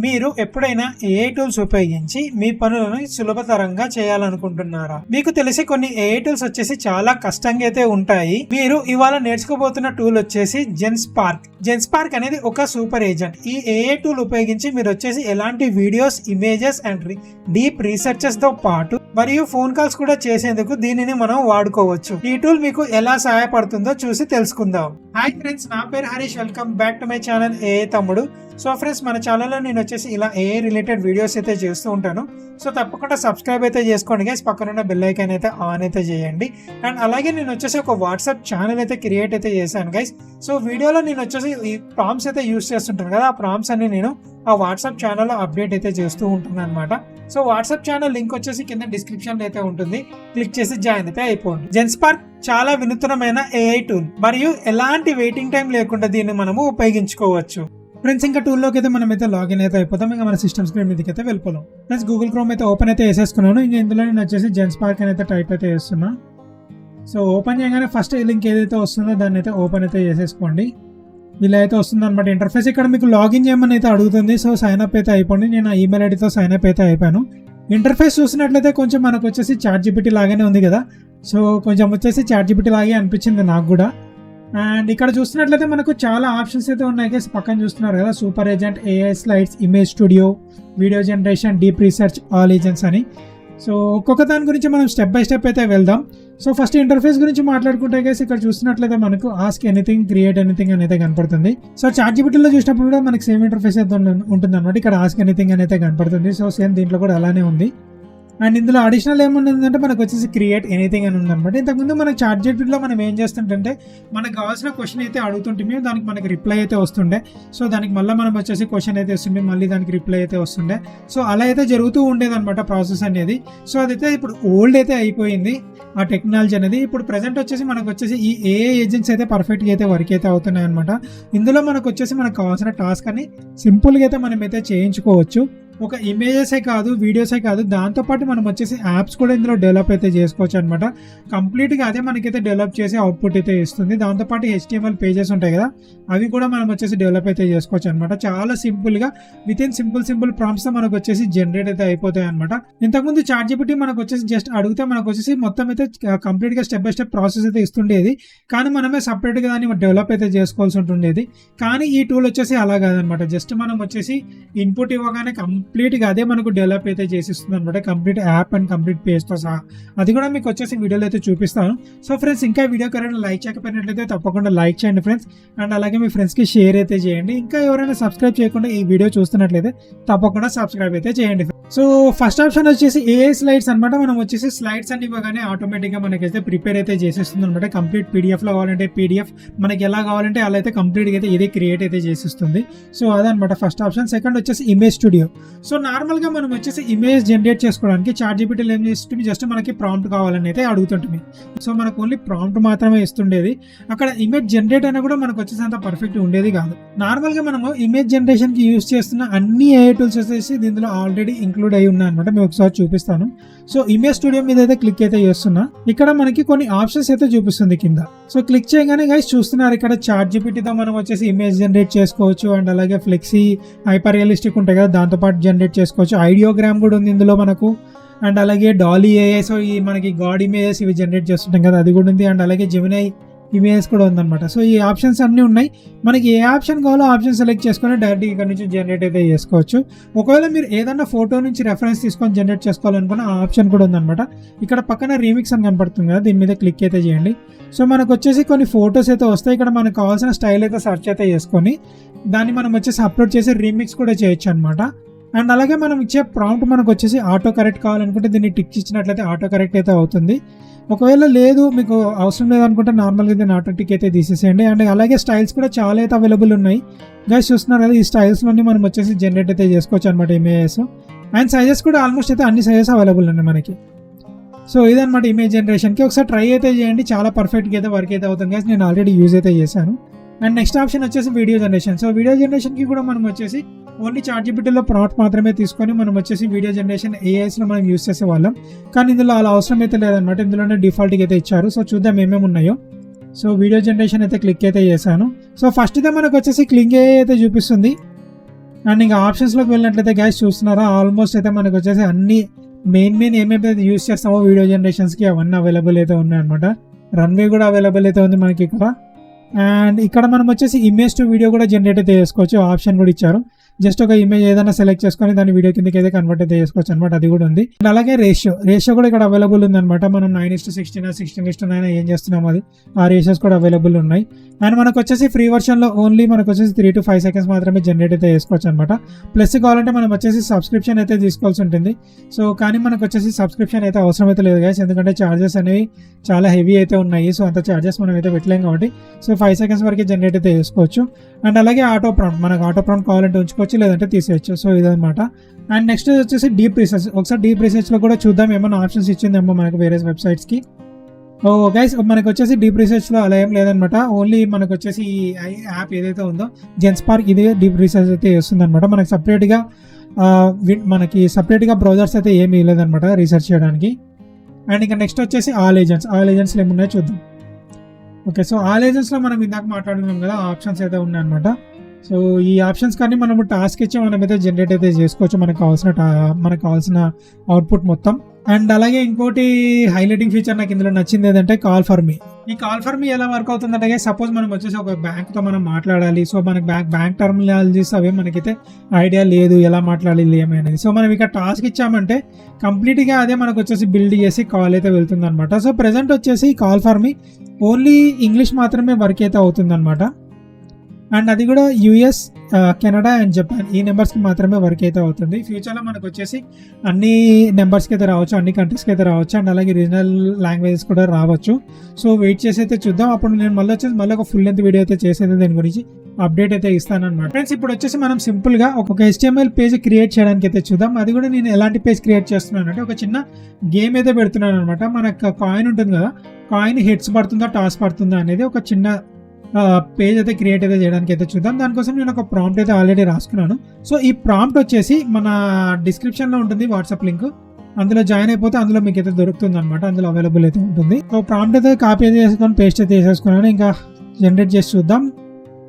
మీరు ఎప్పుడైనా AI tools ఉపయోగించి మీ పనులను సులభతరంగా చేయాలనుకుంటున్నారా? మీకు తెలిసి కొన్ని ఏఐ టూల్స్ వచ్చేసి చాలా కష్టంగా అయితే ఉంటాయి. మీరు ఇవాళ నేర్చుకోబోతున్న టూల్ వచ్చేసి జెన్స్పార్క్. జెన్స్పార్క్ అనేది ఒక సూపర్ ఏజెంట్. ఈ ఏఐ టూల్ ఉపయోగించి మీరు వచ్చేసి ఎలాంటి videos, images and deep researches తో పాటు మరియు ఫోన్ కాల్స్ కూడా చేసేందుకు దీనిని మనం వాడుకోవచ్చు. ఈ టూల్ మీకు ఎలా సహాయపడుతుందో చూసి తెలుసుకుందాం. హాయ్ ఫ్రెండ్స్, నా పేరు Harish. Welcome back to my channel AI తమ్ముడు. సో ఫ్రెండ్స్, మన ఛానల్లో నేను వచ్చేసి ఇలా ఏఐ రిలేటెడ్ వీడియోస్ అయితే చేస్తూ ఉంటాను. సో తప్పకుండా సబ్స్క్రైబ్ అయితే చేసుకోండి గైస్. పక్కనున్న బెల్ ఐకాన్ అయితే ఆన్ అయితే చేయండి. అండ్ అలాగే నేను వచ్చేసి ఒక వాట్సాప్ ఛానల్ అయితే క్రియేట్ అయితే చేశాను గైస్. సో వీడియోలో నేను వచ్చేసి ఈ ప్రాంప్ట్స్ అయితే యూస్ చేస్తుంటాను కదా, ఆ ప్రాంప్ట్స్ అన్ని నేను ఆ వాట్సాప్ ఛానల్లో అప్డేట్ అయితే చేస్తూ ఉంటాను అనమాట. సో వాట్సాప్ ఛానల్ లింక్ వచ్చేసి కింద డిస్క్రిప్షన్ అయితే ఉంటుంది, క్లిక్ చేసి జాయిన్ అయితే అయిపోండి. జెన్స్పార్క్ చాలా వినూత్నమైన ఏఐ టూల్ మరియు ఎలాంటి వెయిటింగ్ టైం లేకుండా దీన్ని మనము ఉపయోగించుకోవచ్చు. ఫ్రెండ్స్, ఇంకా టూల్లోకి అయితే మనం అయితే లాగిన్ అయితే అయిపోతాం. ఇంకా మన సిస్టమ్ స్క్రీన్ మీదకి అయితే వెళ్ళిపోదాం. ఫ్రెండ్స్, గూగుల్ క్రోమ్ అయితే ఓపెన్ అయితే వేసేసుకున్నాను. ఇంకా ఇందులో నేను వచ్చేసి జెన్స్పార్క్ అని అయితే టైప్ అయితే చేస్తున్నా. సో ఓపెన్ చేయగానే ఫస్ట్ లింక్ ఏదైతే వస్తుందో దాన్ని అయితే ఓపెన్ అయితే చేసేసుకోండి. ఇలా అయితే వస్తుంది అనమాట ఇంటర్ఫేస్. ఇక్కడ మీకు లాగిన్ చేయమని అయితే అడుగుతుంది. సో సైన్ అప్ అయితే అయిపోండి. నేను ఆ ఈమెయిల్ ఐడితో సైన్ అప్ అయితే అయిపోయాను. ఇంటర్ఫేస్ చూసినట్లయితే కొంచెం మనకు వచ్చేసి ChatGPT లాగానే ఉంది కదా. సో కొంచెం వచ్చేసి ChatGPT లాగే అనిపించింది నాకు కూడా. అండ్ ఇక్కడ చూస్తున్నట్లయితే మనకు చాలా ఆప్షన్స్ అయితే ఉన్నాయి గైస్. పక్కన చూస్తున్నారు కదా, super agent, AI slides, image studio, video generation, deep research, all agents అని. సో ఒక్కొక్క దాని గురించి మనం స్టెప్ బై స్టెప్ అయితే వెళ్దాం. సో ఫస్ట్ ఇంటర్ఫేస్ గురించి మాట్లాడుకుంటే గైస్, ఇక్కడ చూస్తున్నట్లయితే మనకు ఆస్క్ ఎనీథింగ్, క్రియేట్ ఎనీథింగ్ అనేది కనపడుతుంది. సో ChatGPTలో చూసినప్పుడు కూడా మనకి సేమ్ ఇంటర్ఫేస్ అయితే ఉంటుంది అనమాట. ఇక్కడ ఆస్క్ ఎనీథింగ్ అనేది కనపడుతుంది. సో సేమ్ దీంట్లో కూడా అలానే ఉంది. అండ్ ఇందులో అడిషనల్ ఏముందంటే మనకు వచ్చేసి క్రియేట్ ఎనీథింగ్ అని ఉందన్నమాట. ఇంతకుముందు మనకి ChatGPTలో మనం ఏం చేస్తుంటే మనకు కావాల్సిన క్వశ్చన్ అయితే అడుగుతుంటే దానికి మనకి రిప్లై అయితే వస్తుండే. సో దానికి మళ్ళీ మనం వచ్చేసి క్వశ్చన్ అయితే వస్తుండే, మళ్ళీ దానికి రిప్లై అయితే వస్తుండే. సో అలా అయితే జరుగుతూ ఉండేది అనమాట ప్రాసెస్ అనేది. సో అదైతే ఇప్పుడు ఓల్డ్ అయితే అయిపోయింది ఆ టెక్నాలజీ అనేది. ఇప్పుడు ప్రెసెంట్ వచ్చేసి మనకు వచ్చేసి ఈ ఏఐ ఏజెంట్స్ అయితే పర్ఫెక్ట్గా అయితే వర్క్ అయితే అవుతున్నాయి అనమాట. ఇందులో మనకు వచ్చేసి మనకు కావాల్సిన టాస్క్ అని సింపుల్గా అయితే మనం అయితే చేయించుకోవచ్చు. ఒక ఇమేజెసే కాదు, వీడియోసే కాదు, దాంతోపాటు మనం వచ్చేసి యాప్స్ కూడా ఇందులో డెవలప్ అయితే చేసుకోవచ్చు అనమాట. కంప్లీట్గా అదే మనకైతే డెవలప్ చేసి అవుట్పుట్ అయితే ఇస్తుంది. దాంతోపాటు HTML పేజెస్ ఉంటాయి కదా, అవి కూడా మనం వచ్చేసి డెవలప్ అయితే చేసుకోవచ్చు అనమాట. చాలా సింపుల్గా విత్ ఇన్ సింపుల్ ప్రాంప్ట్స్ మనకు వచ్చేసి జనరేట్ అయితే అయిపోతాయి అనమాట. ఇంతకుముందు ChatGPT మనకు వచ్చేసి జస్ట్ అడిగితే మనకు వచ్చేసి మొత్తం అయితే కంప్లీట్గా స్టెప్ బై స్టెప్ ప్రాసెస్ అయితే ఇస్తుండేది. కానీ మనమే సపరేట్గా దాన్ని డెవలప్ అయితే చేసుకోవాల్సి ఉంటుండేది. కానీ ఈ టూల్ వచ్చేసి అలా కాదనమాట. జస్ట్ మనం వచ్చేసి ఇన్పుట్ ఇవ్వగానే కంప్లీట్గా అదే మనకు డెవలప్ అయితే చేసిస్తుంది అనమాట. కంప్లీట్ యాప్ అండ్ కంప్లీట్ పేజ్తో సహా. అది కూడా మీకు వచ్చేసి వీడియోలో అయితే చూపిస్తాను. సో ఫ్రెండ్స్, ఇంకా వీడియో కరెంట్ లైక్ చేయకపోయినట్లయితే తప్పకుండా లైక్ చేయండి ఫ్రెండ్స్. అండ్ అలాగే మీ ఫ్రెండ్స్కి షేర్ అయితే చేయండి. ఇంకా ఎవరైనా సబ్స్క్రైబ్ చేయకుండా ఈ వీడియో చూస్తున్నట్లయితే తప్పకుండా సబ్స్క్రైబ్ అయితే చేయండి. సో ఫస్ట్ ఆప్షన్ వచ్చేసి ఏఐ స్లైడ్స్ అనమాట. మనం వచ్చేసి స్లైడ్స్ అన్ని ఇవ్వగానే ఆటోమేటిక్గా మనకైతే ప్రిపేర్ అయితే చేసేస్తుంది అనమాట. కంప్లీట్ PDF లో కావాలంటే PDF, మనకి ఎలా కావాలంటే అలా అయితే కంప్లీట్గా అయితే ఇది క్రియేట్ అయితే చేసిస్తుంది. సో అదనమాట ఫస్ట్ ఆప్షన్. సెకండ్ వచ్చేసి ఇమేజ్ స్టూడియో. సో నార్మల్గా మనం వచ్చేసి ఇమేజ్ జనరేట్ చేసుకోవడానికి ChatGPTలో ఏం చేస్తుంది, జస్ట్ మనకి ప్రాంప్ట్ కావాలని అయితే అడుగుతుంటుంది. సో మనకు ఓన్లీ ప్రాంప్ట్ మాత్రమే ఇస్తుండేది. అక్కడ ఇమేజ్ జనరేట్ అయినా కూడా మనకు వచ్చేసి అంత పర్ఫెక్ట్ ఉండేది కాదు. నార్మల్గా మనము ఇమేజ్ జనరేషన్కి యూస్ చేస్తున్న అన్ని ఏఐ టూల్స్ వచ్చేసి దీనిలో ఆల్రెడీ ఇంక్లూడ్ అయి ఉన్నాయి అనమాట. మేము ఒకసారి చూపిస్తాను. సో ఇమేజ్ స్టూడియో మీద అయితే క్లిక్ అయితే చేస్తున్నా. ఇక్కడ మనకి కొన్ని ఆప్షన్స్ అయితే చూపిస్తుంది కింద. సో క్లిక్ చేయగానే గైస్ చూస్తున్నారు, ఇక్కడ ChatGPTతో మనం వచ్చేసి ఇమేజ్ జనరేట్ చేసుకోవచ్చు. అండ్ అలాగే ఫ్లెక్సీ, హైపర్ రియలిస్టిక్ ఉంటాయి కదా, దాంతోపాటు జనరేట్ చేసుకోవచ్చు. ఐడియోగ్రామ్ కూడా ఉంది ఇందులో మనకు. అండ్ అలాగే డాలీ AI, సో ఈ మనకి గాడ్ ఇమేజెస్ ఇవి జనరేట్ చేస్తుంటాం కదా, అది కూడా ఉంది. అండ్ అలాగే జెమినై ఇమేజెస్ కూడా ఉందన్నమాట. సో ఈ ఆప్షన్స్ అన్నీ ఉన్నాయి. మనకి ఏ ఆప్షన్ కావాలో ఆప్షన్ సెలెక్ట్ చేసుకొని డైరెక్ట్గా ఇక్కడ నుంచి జనరేట్ అయితే చేసుకోవచ్చు. ఒకవేళ మీరు ఏదన్నా ఫోటో నుంచి రెఫరెన్స్ తీసుకొని జనరేట్ చేసుకోవాలనుకున్న ఆ ఆప్షన్ కూడా ఉందన్నమాట. ఇక్కడ పక్కన రీమిక్స్ అని కనపడుతుంది కదా, దీని మీద క్లిక్ అయితే చేయండి. సో మనకు వచ్చేసి కొన్ని ఫొటోస్ అయితే వస్తాయి. ఇక్కడ మనకు కావాల్సిన స్టైల్ అయితే సెర్చ్ అయితే చేసుకొని దాన్ని మనం వచ్చేసి అప్లోడ్ చేసి రీమిక్స్ కూడా చేయొచ్చు అనమాట. అండ్ అలాగే మనం ఇచ్చే ప్రాంప్ట్ మనకు వచ్చేసి ఆటో కరెక్ట్ కావాలనుకుంటే దీన్ని టిక్ ఇచ్చినట్లయితే ఆటో కరెక్ట్ అయితే అవుతుంది. ఒకవేళ లేదు, మీకు అవసరం లేదనుకుంటే నార్మల్గా దీన్ని ఆటో టిక్ అయితే తీసేసేయండి. అండ్ అలాగే స్టైల్స్ కూడా చాలా అయితే అవైలబుల్ ఉన్నాయి గైస్. చూస్తున్నారు కదా, ఈ స్టైల్స్లోని మనం వచ్చేసి జనరేట్ అయితే చేసుకోవచ్చు అనమాట ఇమేజెస్. అండ్ సైజెస్ కూడా ఆల్మోస్ట్ అయితే అన్ని సైజెస్ అవైలబుల్ ఉన్నాయి మనకి. సో ఇదనమాట ఇమేజ్ జనరేషన్కి. ఒకసారి ట్రై అయితే చేయండి, చాలా పర్ఫెక్ట్గా అయితే వర్క్ అయితే అవుతుంది గైస్. నేను ఆల్రెడీ యూజ్ అయితే చేశాను. అండ్ నెక్స్ట్ ఆప్షన్ వచ్చేసి వీడియో జనరేషన్. సో వీడియో జనరేషన్కి కూడా మనం వచ్చేసి ఓన్లీ ChatGPTలో ప్రాంప్ట్ మాత్రమే తీసుకొని మనం వచ్చేసి వీడియో జనరేషన్ ఏఐస్లో మనం యూస్ చేసేవాళ్ళం. కానీ ఇందులో అలా అవసరం అయితే లేదనమాట. ఇందులోనే డిఫాల్ట్గా అయితే ఇచ్చారు. సో చూద్దాం ఏమేమి ఉన్నాయో. సో వీడియో జనరేషన్ అయితే క్లిక్ అయితే చేశాను. సో ఫస్ట్ అయితే మనకు వచ్చేసి క్లింగ్ AI అయితే చూపిస్తుంది. అండ్ ఇంకా ఆప్షన్స్లోకి వెళ్ళినట్లయితే గైస్ చూస్తున్నారా, ఆల్మోస్ట్ అయితే మనకు వచ్చేసి అన్ని మెయిన్ ఏమేమైతే యూస్ చేస్తామో వీడియో జనరేషన్స్కి అవన్నీ అవైలబుల్ అయితే ఉన్నాయన్నమాట. రన్వే కూడా అవైలబుల్ అయితే ఉంది మనకి ఇక్కడ. అండ్ ఇక్కడ మనం వచ్చేసి ఇమేజ్ టు వీడియో కూడా జనరేట్ అయితే చేసుకోవచ్చు, ఆప్షన్ కూడా ఇచ్చారు. జస్ట్ ఒక ఇమేజ్ ఏదైనా సెలెక్ట్ చేసుకొని దాన్ని వీడియో కిందకి అయితే కన్వర్ట్ అయితే చేసుకోవచ్చు అనమాట, అది కూడా ఉంది. అండ్ అలాగే రేషియో కూడా ఇక్కడ అవైలబుల్ ఉంది అనమాట. మనం 9:16 16:9 ఏం చేస్తున్నాం అది ఆ రేషియోస్ కూడా అవైలబుల్ ఉన్నాయి. అండ్ మనకు వచ్చేసి ఫ్రీ వర్షన్ లో ఓన్లీ మనకు వచ్చేసి 3 to 5 seconds మాత్రమే జనరేట్ అయితే చేసుకోవచ్చు అనమాట. ప్లస్ కావాలంటే మనం వచ్చేసి సబ్స్క్రిప్షన్ అయితే తీసుకోవాల్సి ఉంటుంది. సో కానీ మనకు వచ్చేసి సబ్స్క్రిప్షన్ అయితే అవసరం అయితే లేదు గైస్, ఎందుకంటే చార్జెస్ అనేవి చాలా హెవీ అయితే ఉన్నాయి. సో అంత చార్జెస్ మనం అయితే పెట్టలేం కాబట్టి సో 5 seconds వరకే జనరేట్ అయితే చేసుకోవచ్చు. అండ్ అలాగే ఆటో ప్రాంప్ట్, మనకు ఆటో ప్రాంప్ట్ కావాలంటే ఉంచుకోవచ్చు లేదంటే తీసేయచ్చు. సో ఇదనమాట. అండ్ నెక్స్ట్ వచ్చేసి డీప్ రీసెర్చ్. ఒకసారి డీప్ రీసెర్చ్ లో కూడా చూద్దాం ఏమైనా ఆప్షన్స్ ఇచ్చిందేమో మనకు వేరే వెబ్సైట్స్ కి. ఓ గైస్ మనకు వచ్చేసి డీప్ రీసెర్చ్ లో అలా ఏం లేదనమాట. ఓన్లీ మనకు వచ్చేసి ఈ యాప్ ఏదైతే ఉందో జెన్స్పార్క్, ఇదే డీప్ రీసెర్చ్ అయితే చేస్తుంది అనమాట. మనకి సపరేట్ గా బ్రౌజర్స్ అయితే ఏమీ లేదనమాట రీసెర్చ్ చేయడానికి. అండ్ ఇంకా నెక్స్ట్ వచ్చేసి ఆల్ ఏజెంట్స్ ఏమున్నాయో చూద్దాం. ఓకే, సో ఆల్ ఏజెంట్స్ లో మనం ఇందాక మాట్లాడుకున్నాం కదా, ఆప్షన్స్ అయితే ఉన్నాయన్నమాట. సో ఈ ఆప్షన్స్ కానీ మనం టాస్క్ ఇచ్చి మనం అయితే జనరేట్ అయితే చేసుకోవచ్చు మనకు కావాల్సిన అవుట్పుట్ మొత్తం. అండ్ అలాగే ఇంకోటి హైలైటింగ్ ఫీచర్ నాకు ఇందులో నచ్చింది ఏదంటే కాల్ ఫర్ మీ. ఈ కాల్ ఫర్ మీ ఎలా వర్క్ అవుతుందంటే సపోజ్ మనం వచ్చేసి ఒక బ్యాంక్ తో మనం మాట్లాడాలి. సో మనకి బ్యాంక్ టర్మినాలజీస్ అవే మనకైతే ఐడియా లేదు ఎలా మాట్లాడాలి ఏమైనది. సో మనం ఇక్కడ టాస్క్ ఇచ్చామంటే కంప్లీట్ గా అదే మనకు వచ్చేసి బిల్డ్ చేసి కాల్ అయితే వెళ్తుంది అనమాట. సో ప్రెసెంట్ వచ్చేసి call for me only English మాత్రమే వర్క్ అయితే అవుతుంది అనమాట. అండ్ అది కూడా యూఎస్, కెనడా అండ్ జపాన్ ఈ నెంబర్స్కి మాత్రమే వర్క్ అయితే అవుతుంది. ఫ్యూచర్లో మనకు వచ్చేసి అన్ని నెంబర్స్కి అయితే రావచ్చు, అన్ని కంట్రీస్కి అయితే రావచ్చు. అండ్ అలాగే రీజనల్ లాంగ్వేజెస్ కూడా రావచ్చు. సో వెయిట్ చేసి అయితే చూద్దాం. అప్పుడు నేను మళ్ళీ ఒక ఫుల్ లెంత్ వీడియో అయితే చేసేది దీని గురించి అప్డేట్ అయితే ఇస్తాను అనమాట. ఫ్రెండ్స్ ఇప్పుడు వచ్చేసి మనం సింపుల్గా ఒక HTML పేజ్ క్రియేట్ చేయడానికి అయితే చూద్దాం. అది కూడా నేను ఎలాంటి పేజ్ క్రియేట్ చేస్తున్నాను అంటే ఒక చిన్న గేమ్ అయితే పెడుతున్నాను అనమాట. మనకు కాయిన్ ఉంటుంది కదా, కాయిన్ హెడ్స్ పడుతుందా టాస్ పడుతుందా అనేది ఒక చిన్న పేజ్ అయితే క్రియేట్ అయితే చేయడానికి అయితే చూద్దాం. దానికోసం నేను ఒక ప్రాంప్ట్ అయితే ఆల్రెడీ రాసుకున్నాను. సో ఈ ప్రాంప్ట్ వచ్చేసి మన డిస్క్రిప్షన్లో ఉంటుంది వాట్సాప్ లింక్, అందులో జాయిన్ అయిపోతే అందులో మీకు అయితే దొరుకుతుంది అనమాట, అందులో అవైలబుల్ అయితే ఉంటుంది. సో ప్రాంప్ట్ అయితే కాపీ అయితే చేసుకొని పేస్ట్ అయితే చేసేసుకున్నాను. ఇంకా జనరేట్ చేసి చూద్దాం.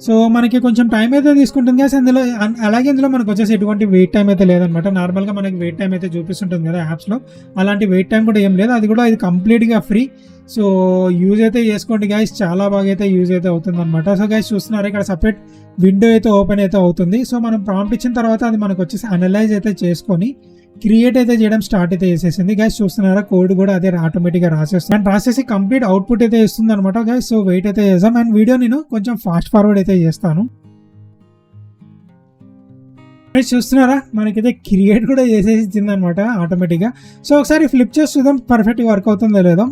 సో మనకి కొంచెం టైం అయితే తీసుకుంటుంది కదా అందులో. అలాగే ఇందులో మనకు వచ్చేసి ఎటువంటి వెయిట్ టైం అయితే లేదనమాట. నార్మల్గా మనకి వెయిట్ టైం అయితే చూపిస్తుంటుంది కదా యాప్స్లో, అలాంటి వెయిట్ టైం కూడా ఏం లేదు. అది కూడా ఇది కంప్లీట్గా ఫ్రీ. సో యూజ్ అయితే చేసుకోండి గైస్, చాలా బాగా అయితే యూజ్ అయితే అవుతుంది అనమాట. సో గైస్ చూస్తున్నారు ఇక్కడ సపరేట్ విండో అయితే ఓపెన్ అయితే అవుతుంది. సో మనం ప్రాంప్ట్ ఇచ్చిన తర్వాత అది మనకు వచ్చేసి అనలైజ్ అయితే చేసుకొని క్రియేట్ అయితే చేయడం స్టార్ట్ అయితే చేసేసింది గైస్. చూస్తున్నారా కోడ్ కూడా అదే ఆటోమేటిక్గా రాసేస్తుంది. అండ్ రాసేసి కంప్లీట్ అవుట్పుట్ అయితే ఇస్తుంది అనమాట గైస్. సో వెయిట్ అయితే చేద్దాం. అండ్ వీడియో నేను కొంచెం ఫాస్ట్ ఫార్వర్డ్ అయితే చేస్తాను. చూస్తున్నారా మనకైతే క్రియేట్ కూడా చేసేసి ఇచ్చింది అనమాట ఆటోమేటిక్గా. సో ఒకసారి ఫ్లిప్ చేసి చూద్దాం పర్ఫెక్ట్గా వర్క్ అవుతుందో లేదో.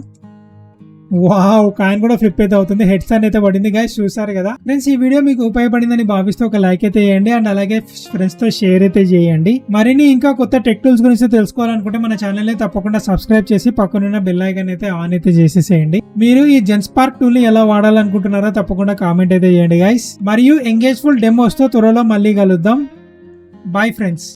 వావ్, కాయిన్ కూడా ఫ్లిప్ అయితే అవుతుంది, హెడ్స్ అని అయితే పడింది గైస్. చూసారు కదా ఫ్రెండ్స్, ఈ వీడియో మీకు ఉపయోగపడిందని భావిస్తే ఒక లైక్ అయితే చేయండి. అండ్ అలాగే ఫ్రెండ్స్ తో షేర్ అయితే చేయండి. మరిన్ని ఇంకా కొత్త టెక్ టూల్స్ గురించి తెలుసుకోవాలనుకుంటే మన ఛానల్ ని తప్పకుండా సబ్స్క్రైబ్ చేసి పక్కనున్న బెల్ ఐకాన్ అయితే ఆన్ అయితే చేసేసేయండి. మీరు ఈ జెన్స్పార్క్ టూల్ ని ఎలా వాడాలనుకుంటున్నారో తప్పకుండా కామెంట్ అయితే చేయండి గైస్. మరియు ఎంగేజ్ఫుల్ డెమోస్ తో త్వరలో మళ్ళీ కలుద్దాం. Bye friends.